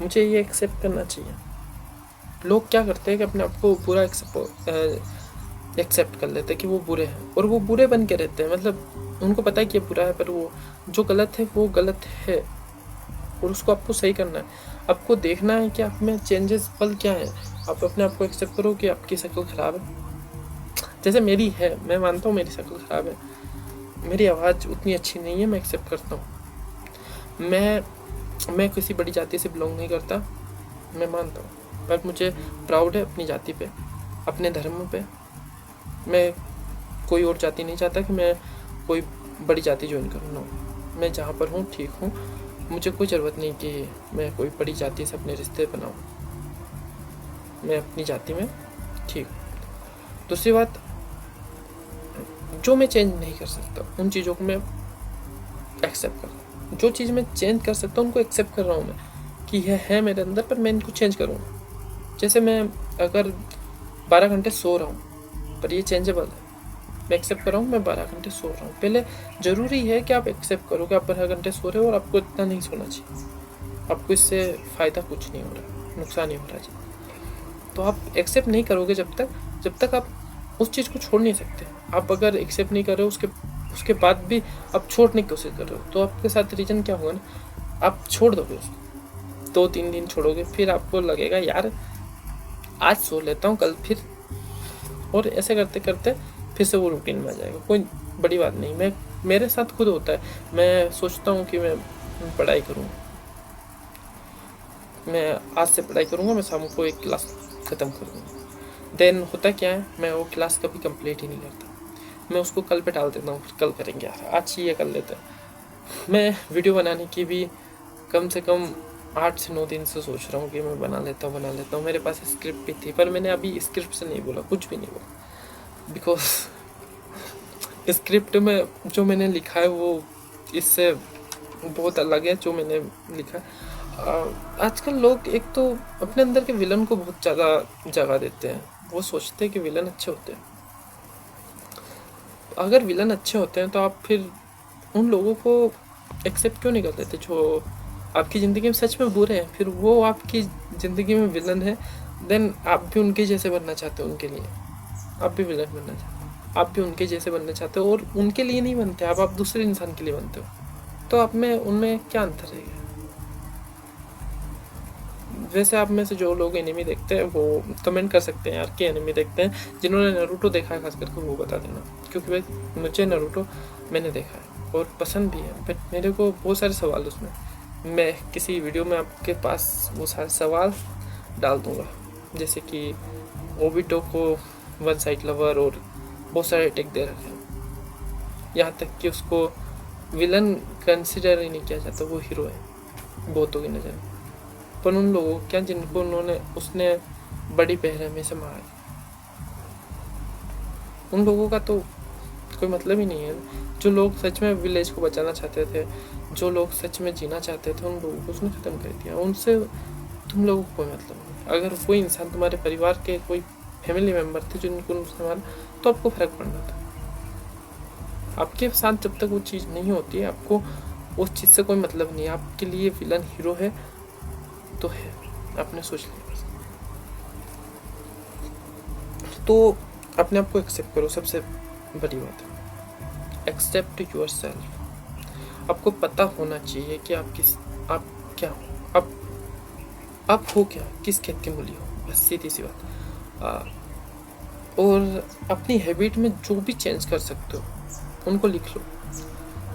मुझे ये एक्सेप्ट करना चाहिए। लोग क्या करते हैं कि अपने आप को पूरा एक्सेप्ट कर लेते हैं कि वो बुरे हैं, और वो बुरे बन के रहते हैं। मतलब उनको पता है कि ये बुरा है, पर वो जो गलत है वो गलत है, और उसको आपको सही करना है। आपको देखना है कि आप में चेंजेस पल क्या है। आप अपने आप को एक्सेप्ट करो कि आपकी शक्ल ख़राब है, जैसे मेरी है। मैं मानता हूँ मेरी शक्ल ख़राब है, मेरी आवाज़ उतनी अच्छी नहीं है, मैं एक्सेप्ट करता हूँ। मैं किसी बड़ी जाति से बिलोंग नहीं करता, मैं मानता हूँ, पर मुझे प्राउड है अपनी जाति पे, अपने धर्म पे। मैं कोई और जाति नहीं चाहता कि मैं कोई बड़ी जाति ज्वाइन करूँ। नो, मैं जहाँ पर हूँ ठीक हूँ, मुझे कोई ज़रूरत नहीं कि मैं कोई बड़ी जाति से अपने रिश्ते बनाऊँ। मैं अपनी जाति में ठीक हूँ। दूसरी बात, जो मैं चेंज नहीं कर सकता उन चीज़ों को मैं एक्सेप्ट करता हूँ। जो चीज़ मैं चेंज कर सकता हूँ उनको एक्सेप्ट कर रहा हूँ मैं, कि यह है मेरे अंदर, पर मैं इनको चेंज करूँगा। जैसे मैं अगर 12 घंटे सो रहा हूँ, पर ये चेंजेबल है, मैं एक्सेप्ट कर रहा हूँ मैं 12 घंटे सो रहा हूँ। पहले ज़रूरी है कि आप एक्सेप्ट करो कि आप 12 घंटे सो रहे हो और आपको इतना नहीं सोना चाहिए, आपको इससे फ़ायदा कुछ नहीं हो रहा, नुकसान ही हो रहा है। तो आप एक्सेप्ट नहीं करोगे जब तक आप उस चीज़ को छोड़ नहीं सकते। आप अगर एक्सेप्ट नहीं कर रहे हो उसके बाद भी आप छोड़ने की कोशिश कर रहे हो, तो आपके साथ रीजन क्या होगा ना, आप छोड़ दोगे उसको। 2-3 दिन छोड़ोगे, फिर आपको लगेगा यार आज सो लेता हूँ कल फिर, और ऐसे करते करते फिर से वो रूटीन में आ जाएगा। कोई बड़ी बात नहीं। मेरे साथ खुद होता है, मैं सोचता हूँ कि मैं पढ़ाई करूँ, मैं आज से पढ़ाई करूँगा, मैं शाम को एक क्लास ख़त्म करूँगा। देन होता क्या है, मैं वो क्लास कभी कंप्लीट ही नहीं करता, मैं उसको कल पे डाल देता हूँ, फिर कल करेंगे यार, आज ये कर लेते हैं। मैं वीडियो बनाने की भी कम से कम 8 से 9 दिन से सोच रहा हूँ कि मैं बना लेता हूँ। मेरे पास स्क्रिप्ट भी थी, पर मैंने अभी स्क्रिप्ट से नहीं बोला, कुछ भी नहीं बोला, बिकॉज स्क्रिप्ट में जो मैंने लिखा है वो इससे बहुत अलग है जो मैंने लिखा है। आजकल लोग एक तो अपने अंदर के विलन को बहुत ज़्यादा जगह देते हैं। वो सोचते हैं कि विलन अच्छे होते हैं। अगर विलन अच्छे होते हैं तो आप फिर उन लोगों को एक्सेप्ट क्यों नहीं कर लेते जो आपकी ज़िंदगी में सच में बुरे हैं? फिर वो आपकी ज़िंदगी में विलन है, देन आप भी उनके जैसे बनना चाहते हो। उनके लिए आप भी विलन बनना चाहते हो, आप भी उनके जैसे बनना चाहते हो, और उनके लिए नहीं बनते आप दूसरे इंसान के लिए बनते हो। तो आप में उनमें क्या अंतर रहेगा? वैसे आप में से जो लोग एनिमी देखते हैं वो कमेंट कर सकते हैं यार कि एनिमी देखते हैं। जिन्होंने नरूटो देखा है खास करके वो बता देना, क्योंकि भाई मुझे नरूटो मैंने देखा है और पसंद भी है, बट मेरे को बहुत सारे सवाल उसमें। मैं किसी वीडियो में आपके पास वो सारे सवाल डाल दूँगा, जैसे कि ओबिटो को वन साइड लवर और बहुत सारे अटैक दे रखे हैं, यहाँ तक कि उसको विलन कंसिडर ही नहीं किया जाता, वो हीरो है बहुतों की नज़र में। पर उन लोगों क्या जिनको उसने बड़ी बेरहमी से मारा, उन लोगों का तो कोई मतलब ही नहीं है। जो लोग सच में विलेज को बचाना चाहते थे, जो लोग सच में जीना चाहते थे, उन लोगों को उसने ख़त्म कर दिया। उनसे तुम लोगों को कोई मतलब नहीं। अगर कोई इंसान तुम्हारे परिवार के कोई फैमिली मेम्बर थे जिनको उसने मारा, तो आपको फ़र्क पड़ना था। आपके साथ जब तक वो चीज़ नहीं होती है, आपको उस चीज़ से कोई मतलब नहीं है। आपके लिए विलन हीरो है तो है, आपने सोच लिया बस। तो अपने आप को एक्सेप्ट करो, सबसे बड़ी बात है एक्सेप्ट योर सेल्फ। आपको पता होना चाहिए कि आप क्या हो, आप हो क्या, किस खेत की मूली हो, बस सीधी सी बात। और अपनी हैबिट में जो भी चेंज कर सकते हो उनको लिख लो।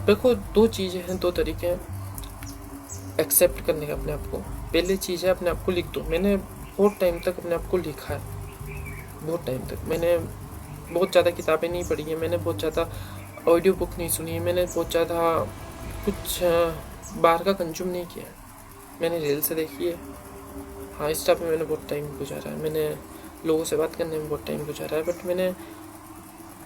देखो, दो चीज़ें हैं, दो तरीके हैं एक्सेप्ट करने का अपने आप को। पहले चीज़ है अपने आप को लिख दो। मैंने बहुत टाइम तक अपने आप को लिखा है, बहुत टाइम तक। मैंने बहुत ज़्यादा किताबें नहीं पढ़ी हैं, मैंने बहुत ज़्यादा ऑडियो बुक नहीं सुनी है, मैंने बहुत ज़्यादा कुछ बाहर का कंज्यूम नहीं किया है। मैंने रील से देखी है, हाँ इंस्टा पे मैंने बहुत टाइम गुजारा है, मैंने लोगों से बात करने में बहुत टाइम गुजारा है, बट मैंने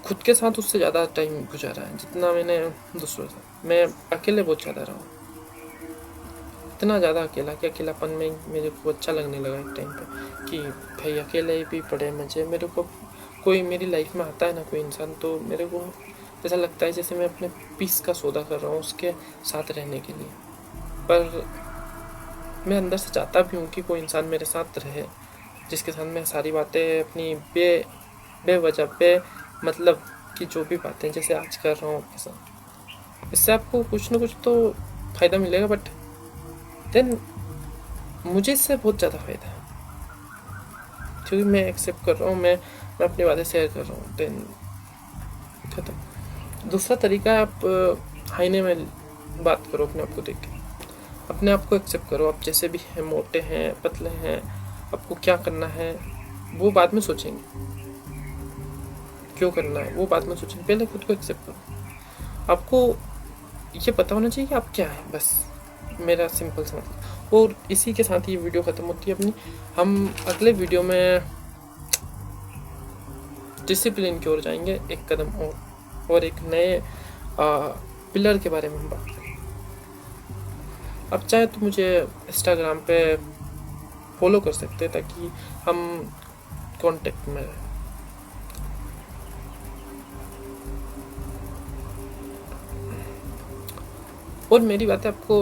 खुद के साथ उससे ज़्यादा टाइम गुजारा है जितना मैंने दूसरों से। मैं अकेले बहुत ज़्यादा रहा हूँ, इतना ज़्यादा अकेला कि अकेलापन में मेरे को अच्छा लगने लगा एक टाइम पे कि भाई अकेले भी पड़े मज़े। मेरे को कोई मेरी लाइफ में आता है ना कोई इंसान, तो मेरे को ऐसा लगता है जैसे मैं अपने पीस का सौदा कर रहा हूँ उसके साथ रहने के लिए। पर मैं अंदर से चाहता भी हूँ कि कोई इंसान मेरे साथ रहे, जिसके साथ मैं सारी बातें अपनी बेवजह मतलब कि जो भी बातें जैसे आज कर रहा हूँ आपके साथ, इससे आपको कुछ ना कुछ तो फ़ायदा मिलेगा, बट देन मुझे इससे बहुत ज़्यादा फ़ायदा है क्योंकि मैं एक्सेप्ट कर रहा हूँ, मैं अपनी बातें शेयर कर रहा हूँ। देन खत्म। दूसरा तरीका है आप आईने में बात करो अपने आप को देख के, अपने आप को एक्सेप्ट करो। आप जैसे भी हैं, मोटे हैं, पतले हैं, आपको क्या करना है वो बाद में सोचेंगे, क्यों करना है वो बाद में सोचेंगे। पहले खुद को एक्सेप्ट करो। आपको ये पता होना चाहिए कि आप क्या है, बस मेरा सिंपल सा मतलब। और इसी के साथ ही वीडियो ख़त्म होती है अपनी। हम अगले वीडियो में डिसिप्लिन की ओर जाएंगे, एक कदम और एक नए पिलर के बारे में हम बात करेंगे। अब चाहे तो मुझे इंस्टाग्राम पे फॉलो कर सकते हैं ताकि हम कांटेक्ट में रहें। और मेरी बातें आपको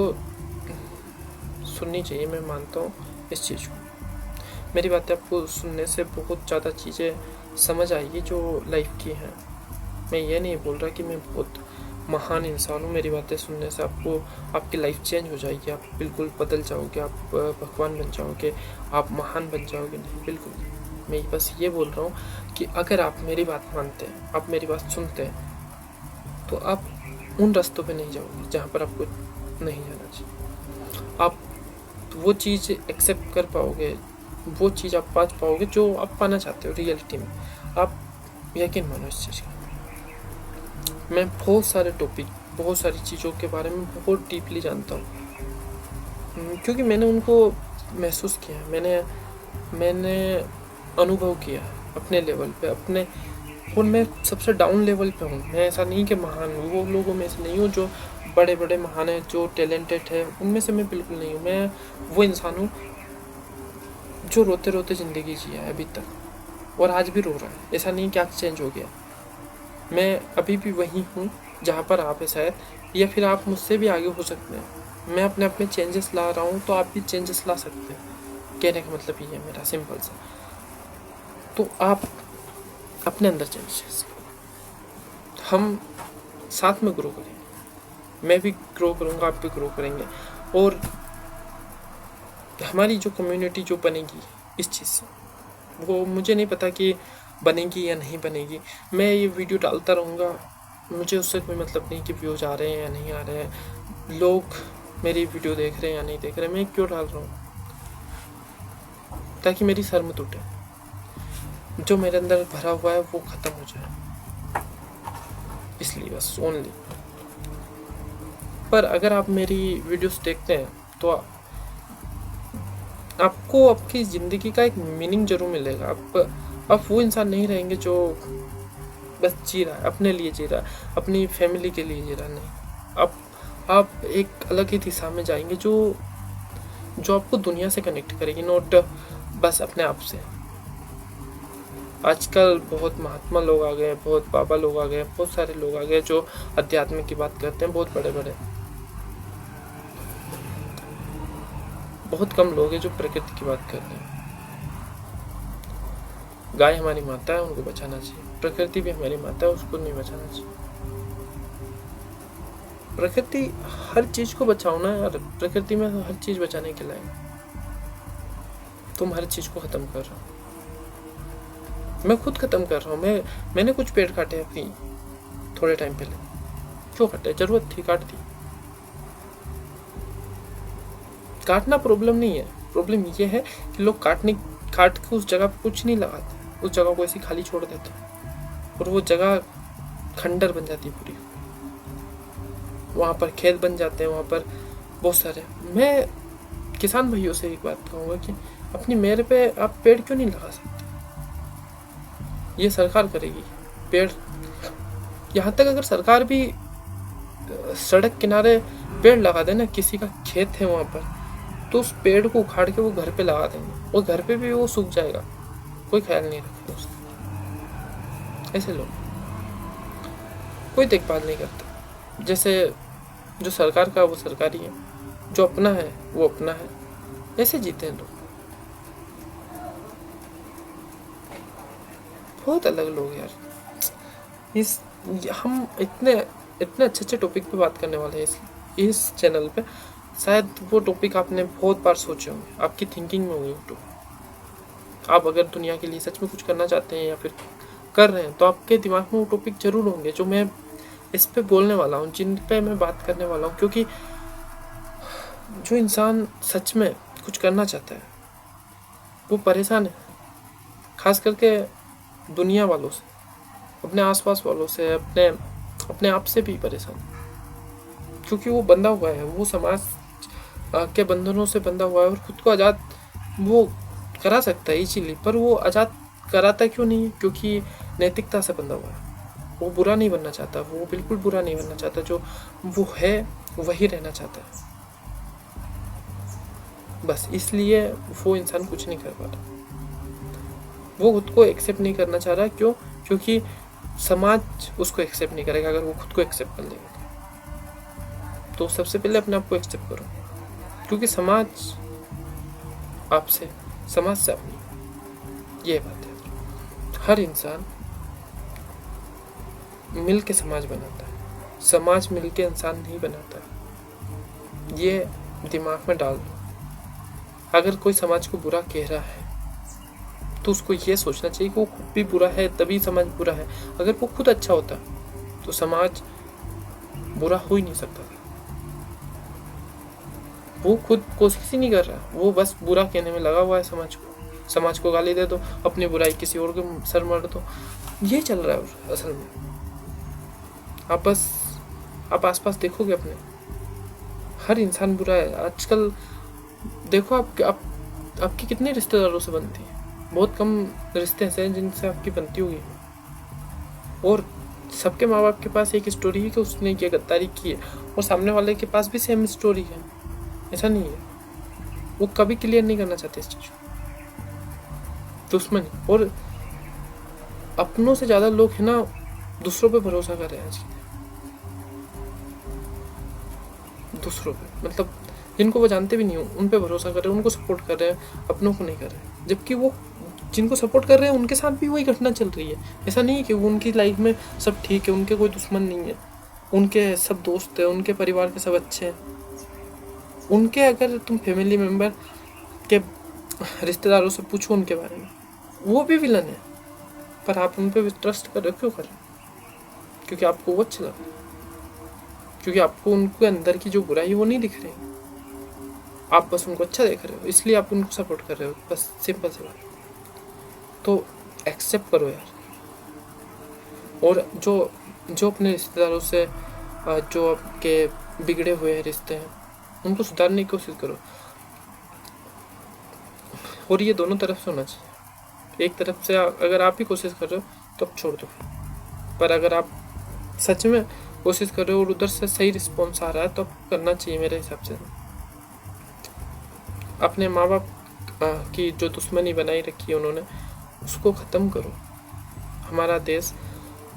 सुननी चाहिए, मैं मानता हूँ इस चीज़ को। मेरी बातें आपको सुनने से बहुत ज़्यादा चीज़ें समझ आएगी जो लाइफ की हैं। मैं ये नहीं बोल रहा कि मैं बहुत महान इंसान हूँ। मेरी बातें सुनने से आपकी लाइफ चेंज हो जाएगी, आप बिल्कुल बदल जाओगे, आप भगवान बन जाओगे, आप महान बन जाओगे, नहीं बिल्कुल। मैं बस ये बोल रहा हूँ कि अगर आप मेरी बात मानते हैं, आप मेरी बात सुनते हैं, तो आप उन रास्तों पे नहीं जाओगे जहाँ पर आपको नहीं जाना चाहिए। आप वो चीज़ एक्सेप्ट कर पाओगे, वो चीज़ आप पा पाओगे जो आप पाना चाहते हो रियलिटी में। आप यकीन मानो इस चीज़ का। मैं बहुत सारे टॉपिक, बहुत सारी चीज़ों के बारे में बहुत डीपली जानता हूँ क्योंकि मैंने उनको महसूस किया है, मैंने अनुभव किया अपने लेवल पे अपने। और मैं सबसे डाउन लेवल पे हूँ। मैं ऐसा नहीं कि महान हूँ, वो लोगों में से नहीं हूँ जो बड़े बड़े महान हैं, जो टैलेंटेड है, उनमें से मैं बिल्कुल नहीं हूँ। मैं वो इंसान हूँ जो रोते रोते ज़िंदगी जिया है अभी तक, और आज भी रो रहा है। ऐसा नहीं क्या चेंज हो गया, मैं अभी भी वही हूँ जहाँ पर आप है शायद, या फिर आप मुझसे भी आगे हो सकते हैं। मैं अपने आप में चेंजेस ला रहा हूँ, तो आप भी चेंजेस ला सकते हैं। कहने का मतलब ये है मेरा, सिंपल सा। तो आप अपने अंदर चेंजेस, हम साथ में ग्रो करेंगे। मैं भी ग्रो करूँगा, आप भी ग्रो करेंगे, और हमारी जो कम्युनिटी जो बनेगी इस चीज़ से, वो मुझे नहीं पता कि बनेगी या नहीं बनेगी। मैं ये वीडियो डालता रहूँगा, मुझे उससे कोई मतलब नहीं कि व्यूज आ रहे हैं या नहीं आ रहे हैं, लोग मेरी वीडियो देख रहे हैं या नहीं देख रहे हैं। मैं क्यों डाल रहा हूँ? ताकि मेरी सर में टूटे, जो मेरे अंदर भरा हुआ है वो ख़त्म हो जाए, इसलिए बस, ओनली। पर अगर आप मेरी वीडियोस देखते हैं तो आपको आपकी ज़िंदगी का एक मीनिंग जरूर मिलेगा। आप वो इंसान नहीं रहेंगे जो बस जी रहा है, अपने लिए जी रहा है, अपनी फैमिली के लिए जी रहा है, नहीं। आप एक अलग ही दिशा में जाएंगे जो आपको दुनिया से कनेक्ट करेगी, नॉट बस अपने आप से। आजकल बहुत महात्मा लोग आ गए, बहुत बाबा लोग आ गए, बहुत सारे लोग आ गए जो अध्यात्म की बात करते हैं, बहुत बड़े बड़े। बहुत कम लोग हैं जो प्रकृति की बात करते हैं। गाय हमारी माता है, उनको बचाना चाहिए। प्रकृति भी हमारी माता है, उसको नहीं बचाना चाहिए। प्रकृति, हर चीज को बचाओ ना यार। प्रकृति में हर चीज बचाने के लिए तुम हर चीज को खत्म कर रहे हो। मैं खुद खत्म कर रहा हूँ। मैंने कुछ पेड़ काटे अपनी थोड़े टाइम पहले। क्यों काटे? जरूरत थी, काट दी। काटना प्रॉब्लम नहीं है, प्रॉब्लम ये है कि लोग काट के उस जगह पे कुछ नहीं लगाते, उस जगह को ऐसी खाली छोड़ देते, और वो जगह खंडर बन जाती पूरी। वहाँ पर खेत बन जाते हैं, वहाँ पर बहुत सारे। मैं किसान भाइयों से एक बात कहूँगा कि अपनी मेरे पे आप पेड़ क्यों नहीं लगा सकते? ये सरकार करेगी पेड़। यहाँ तक अगर सरकार भी सड़क किनारे पेड़ लगा दे ना, किसी का खेत है वहाँ पर, तो उस पेड़ को उखाड़ के वो घर पे लगा देंगे, और घर पे भी वो सूख जाएगा, कोई ख्याल नहीं रखेगा उसका। ऐसे लोग कोई देखभाल नहीं करता। जैसे जो सरकार का वो सरकारी है, जो अपना है वो अपना है, ऐसे जीते हैं लोग। बहुत अलग लोग यार। हम इतने अच्छे अच्छे टॉपिक पे बात करने वाले हैं इस चैनल पे। शायद वो टॉपिक आपने बहुत बार सोचे होंगे, आपकी थिंकिंग में होंगे तो। आप अगर दुनिया के लिए सच में कुछ करना चाहते हैं या फिर कर रहे हैं, तो आपके दिमाग में वो टॉपिक जरूर होंगे जो मैं इस पे बोलने वाला हूँ, जिन पे मैं बात करने वाला हूँ। क्योंकि जो इंसान सच में कुछ करना चाहता है वो परेशान है, खास करके दुनिया वालों से, अपने आसपास वालों से, अपने आप से भी परेशान। क्योंकि वो बंधा हुआ है, वो समाज के बंधनों से बंधा हुआ है, और खुद को आज़ाद वो करा सकता है इजीली, पर वो आज़ाद कराता क्यों नहीं है? क्योंकि नैतिकता से बंधा हुआ है। वो बुरा नहीं बनना चाहता, वो बिल्कुल बुरा नहीं बनना चाहता, जो वो है वही रहना चाहता है। बस इसलिए वो इंसान कुछ नहीं कर पा रहा, वो खुद को एक्सेप्ट नहीं करना चाह रहा। क्यों? क्योंकि समाज उसको एक्सेप्ट नहीं करेगा। अगर वो खुद को एक्सेप्ट कर लेगा तो सबसे पहले अपने आप को एक्सेप्ट करो, क्योंकि समाज आपसे, समाज से अपनी, ये बात है। हर इंसान मिल के समाज बनाता है, समाज मिल के इंसान नहीं बनाता। ये दिमाग में डाल दो। अगर कोई समाज को बुरा कह रहा है तो उसको ये सोचना चाहिए कि वो खुद भी बुरा है, तभी समाज बुरा है। अगर वो खुद अच्छा होता तो समाज बुरा हो ही नहीं सकता। वो खुद कोशिश ही नहीं कर रहा, वो बस बुरा कहने में लगा हुआ है समाज को गाली दे दो, अपनी बुराई किसी और के सर मार दो। ये चल रहा है असल में। आप आसपास देखोगे अपने, हर इंसान बुरा है आजकल। देखो आपकी कितने रिश्तेदारों से बनती है? बहुत कम रिश्ते ऐसे हैं जिनसे आपकी बनती होगी, और सबके माँ बाप के पास एक स्टोरी है कि उसने ये गद्दारी की है, और सामने वाले के पास भी सेम स्टोरी है। ऐसा नहीं है, वो कभी क्लियर नहीं करना चाहते इस चीज़ को। दुश्मनी, और अपनों से ज़्यादा लोग है ना दूसरों पे भरोसा कर रहे हैं आज के दिन। दूसरों पे मतलब जिनको वो जानते भी नहीं हो उन पे भरोसा कर रहे हैं, उनको सपोर्ट कर रहे हैं, अपनों को नहीं कर रहे हैं। जबकि वो जिनको सपोर्ट कर रहे हैं उनके साथ भी वही घटना चल रही है। ऐसा नहीं है कि वो उनकी लाइफ में सब ठीक है, उनके कोई दुश्मन नहीं है, उनके सब दोस्त हैं, उनके परिवार के सब अच्छे हैं। उनके अगर तुम फैमिली मेम्बर के रिश्तेदारों से पूछो उनके बारे में, वो भी विलन है, पर आप उन पर ट्रस्ट कर रहे हो। क्यों कर रहे हो? क्योंकि आपको वो अच्छा लगा, क्योंकि आपको उनके अंदर की जो बुराई है वो नहीं दिख रही, आप बस उनको अच्छा देख रहे हो, इसलिए आप उनको सपोर्ट कर रहे हो। बस सिंपल सी बात। तो एक्सेप्ट करो यार। और जो जो अपने रिश्तेदारों से जो आपके बिगड़े हुए रिश्ते हैं उनको सुधारने की कोशिश करो। और ये दोनों तरफ से होना चाहिए। एक तरफ से अगर आप ही कोशिश कर रहे हो तो अब छोड़ दो, पर अगर आप सच में कोशिश कर रहे हो और उधर से सही रिस्पॉन्स आ रहा है तो आपको करना चाहिए मेरे हिसाब से। अपने माँ बाप की जो दुश्मनी बनाई रखी है उन्होंने, उसको ख़त्म करो। हमारा देश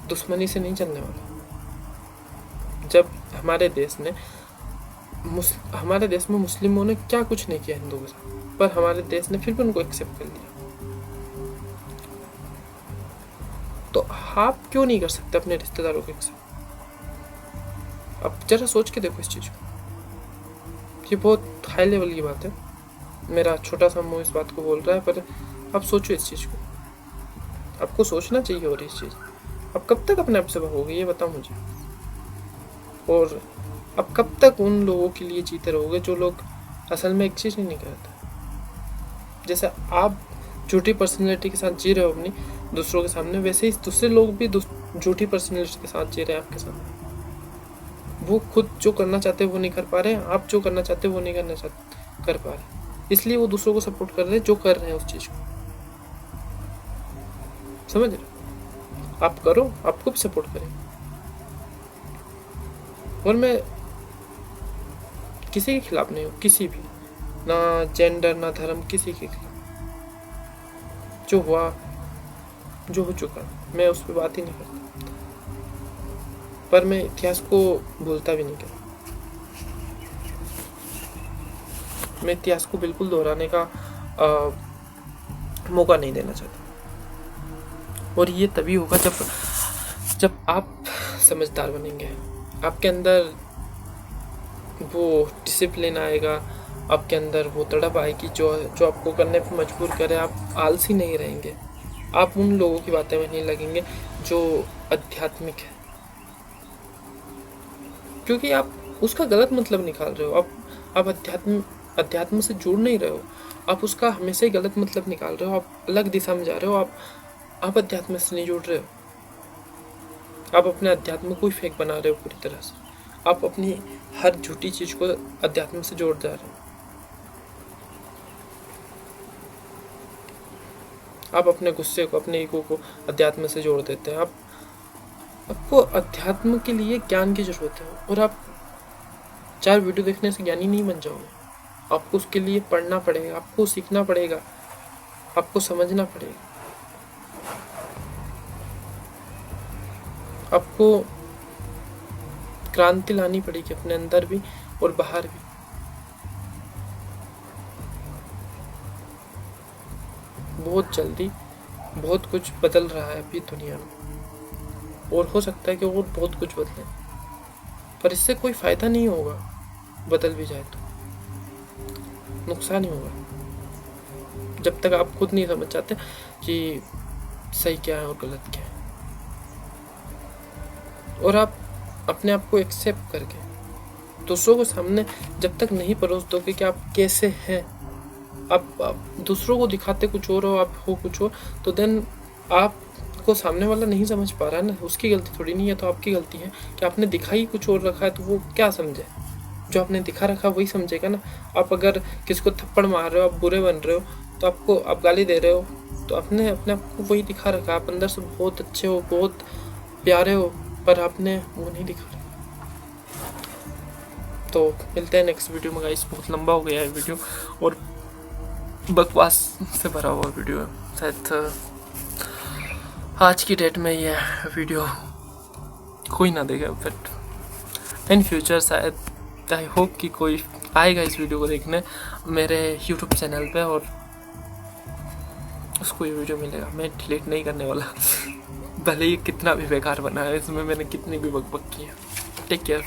दुश्मनी से नहीं चलने वाला। जब हमारे देश में मुस्लिमों ने क्या कुछ नहीं किया हिंदुओं के साथ, पर हमारे देश ने फिर भी उनको एक्सेप्ट कर लिया। तो आप क्यों नहीं कर सकते अपने रिश्तेदारों के साथ? अब जरा सोच के देखो इस चीज़ को। ये बहुत हाई लेवल की बात है, मेरा छोटा सा मुंह इस बात को बोल रहा है, पर आप सोचो इस चीज़ को। आपको सोचना चाहिए। और इस चीज़ अब कब तक अपने आप से भागोगे ये बताओ मुझे। और अब कब तक उन लोगों के लिए जीते रहोगे जो लोग असल में एक चीज़ नहीं करते। जैसे आप झूठी पर्सनैलिटी के साथ जी रहे हो अपनी दूसरों के सामने, वैसे ही दूसरे लोग भी झूठी पर्सनैलिटी के साथ जी रहे हैं आपके सामने। वो खुद जो करना चाहते हैं वो नहीं कर पा रहे हैं, आप जो करना चाहते हो वो नहीं कर पा रहे, इसलिए वो दूसरों को सपोर्ट कर रहे हैं जो कर रहे हैं उस चीज़ को। समझ रहे? आप करो, आपको भी सपोर्ट करें। और मैं किसी के खिलाफ नहीं हूँ, किसी भी, ना जेंडर ना धर्म, किसी के खिलाफ। जो हुआ जो हो चुका मैं उस पर बात ही नहीं करता, पर मैं इतिहास को भूलता भी नहीं करता। मैं इतिहास को बिल्कुल दोहराने का मौका नहीं देना चाहता। और ये तभी होगा जब आप समझदार बनेंगे, आपके अंदर वो डिसिप्लिन आएगा, आपके अंदर वो तड़प आएगी जो आपको करने पर मजबूर करे। आप आलसी नहीं रहेंगे, आप उन लोगों की बातें में नहीं लगेंगे जो आध्यात्मिक है, क्योंकि आप उसका गलत मतलब निकाल रहे हो। आप अध्यात्म से जुड़ नहीं रहे हो, आप उसका हमेशा ही गलत मतलब निकाल रहे हो, आप अलग दिशा में जा रहे हो। आप अध्यात्म से नहीं जुड़ रहे हो, आप अपने अध्यात्म को ही फेक बना रहे हो पूरी तरह से। आप अपनी हर झूठी चीज को अध्यात्म से जोड़ जा रहे हो। आप अपने गुस्से को, अपने ईगो को अध्यात्म से जोड़ देते हैं। आपको अध्यात्म के लिए ज्ञान की जरूरत है, और आप 4 वीडियो देखने से ज्ञानी नहीं बन जाओगे। आपको उसके लिए पढ़ना पड़ेगा, आपको सीखना पड़ेगा, आपको समझना पड़ेगा, आपको क्रांति लानी पड़ेगी अपने अंदर भी और बाहर भी। बहुत जल्दी बहुत कुछ बदल रहा है अभी दुनिया में, और हो सकता है कि और बहुत कुछ बदले, पर इससे कोई फायदा नहीं होगा। बदल भी जाए तो नुकसान ही होगा, जब तक आप खुद नहीं समझ जाते कि सही क्या है और गलत क्या है। और आप अपने आप को एक्सेप्ट करके दूसरों को सामने जब तक नहीं परोस दोगे कि आप कैसे हैं, आप दूसरों को दिखाते कुछ और हो, आप हो कुछ और, तो देन आपको सामने वाला नहीं समझ पा रहा है ना, उसकी गलती थोड़ी नहीं है, तो आपकी गलती है कि आपने दिखाई कुछ और रखा है। तो वो क्या समझे? जो आपने दिखा रखा वही समझेगा ना। आप अगर किसी को थप्पड़ मार रहे हो, आप बुरे बन रहे हो, तो आप गाली दे रहे हो, तो आपने अपने आप को वही दिखा रखा। आप अंदर से बहुत अच्छे हो, बहुत प्यारे हो, पर आपने वो नहीं दिखा रहे। तो मिलते हैं नेक्स्ट वीडियो में गाइस। बहुत लंबा हो गया है वीडियो और बकवास से भरा हुआ वीडियो है। शायद आज की डेट में ये वीडियो कोई ना देखे, बट इन फ्यूचर शायद आई होप कि कोई आएगा इस वीडियो को देखने मेरे यूट्यूब चैनल पे और उसको ये वीडियो मिलेगा। मैं डिलीट नहीं करने वाला भले ही कितना भी बेकार बना है, इसमें मैंने कितनी भी बकबक की है। Take care.